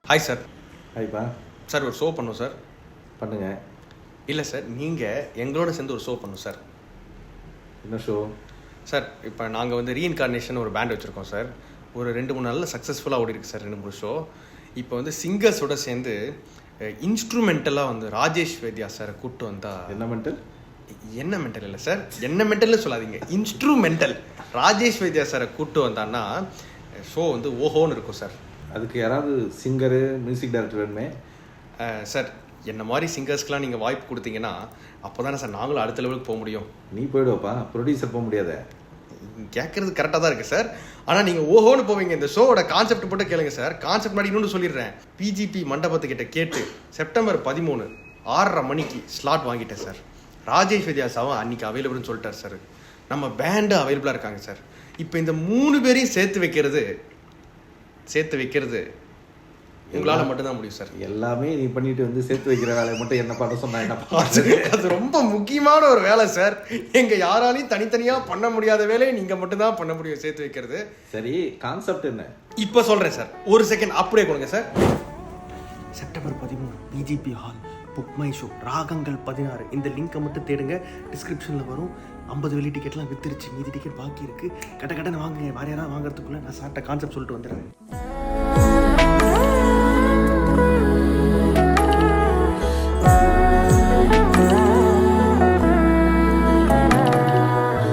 Hi sir. ஹாய்ப்பா. Sir ஒரு show பண்ணும் சார். பண்ணுங்க. இல்லை சார், நீங்கள் எங்களோட சேர்ந்து ஒரு ஷோ பண்ணும் சார். என்ன ஷோ சார்? இப்போ நாங்கள் வந்து ரீஇன்கார்னேஷன் ஒரு பேண்ட் வச்சுருக்கோம் சார். ஒரு 2-3 நாளில் சக்ஸஸ்ஃபுல்லாக ஓடி இருக்கு சார் 2-3 ஷோ. இப்போ வந்து சிங்கர்ஸோட சேர்ந்து இன்ஸ்ட்ருமெண்டலாக வந்து ராஜேஷ் வைத்யா சாரை கூப்பிட்டு வந்தா. என்ன மென்டல்? என்ன மென்டல் இல்லை சார், என்ன மென்டல்னு சொல்லாதீங்க, இன்ஸ்ட்ருமெண்டல். ராஜேஷ் வைத்யா சாரை கூப்பிட்டு வந்தான்னா ஷோ வந்து ஓஹோன்னு இருக்கும் சார். அதுக்கு யாராவது சிங்கரு, மியூசிக் டைரக்டர் வேணுமே சார். என்ன மாதிரி சிங்கர்ஸ்க்கெலாம் நீங்கள் வாய்ப்பு கொடுத்தீங்கன்னா அப்போ தானே சார் நாங்களும் அடுத்த லெவலுக்கு போக முடியும். நீ போயிடுவாப்பா, ப்ரொடியூசர் போக முடியாத. கேட்குறது கரெக்டாக தான் இருக்குது சார். ஆனால் நீங்கள் ஓஹோன்னு போவீங்க. இந்த ஷோவோட கான்செப்ட் போட்டு கேளுங்க சார். கான்செப்ட் மாதிரி இன்னொன்று சொல்லிடுறேன். பிஜிபி மண்டபத்துக்கிட்ட கேட்டு செப்டம்பர் 13 6:30 மணிக்கு ஸ்லாட் வாங்கிட்டேன் சார். ராஜேஷ் வித்யாசாவும் அன்றைக்கி அவைலபிள்னு சொல்லிட்டார் சார். நம்ம பேண்டு அவைலபிளாக இருக்காங்க சார். இப்போ இந்த 3 பேரையும் சேர்த்து வைக்கிறது உங்களால் மட்டும்தான் முடியும் சார். எல்லாமே நீ பண்ணிட்டு வந்து சேர்த்து வைக்கிற வேலையை மட்டும் என்ன பண்ண சொன்னா என்ன? அது ரொம்ப முக்கியமான ஒரு வேலை சார். எங்க யாராலையும் தனித்தனியாக பண்ண முடியாத வேலையை நீங்கள் மட்டும்தான் பண்ண முடியும், சேர்த்து வைக்கிறது. சரி, கான்செப்ட் என்ன? இப்போ சொல்கிறேன் சார், ஒரு செகண்ட் அப்படியே கொடுங்க sir. September 13 BGP hall, BookMyShow, ராகங்கள் 16. இந்த லிங்கை மட்டும் தேடுங்க, டிஸ்கிரிப்ஷனில் வரும். 50 வெளி டிக்கெட்லாம் வித்துருச்சு, மீதி டிக்கெட் பாக்கி இருக்குது. கட்ட வாங்குங்க. வேறு யாராவது வாங்குறதுக்குள்ளே நான் சார்ட்ட கான்செப்ட் சொல்லிட்டு வந்துடுறேன்.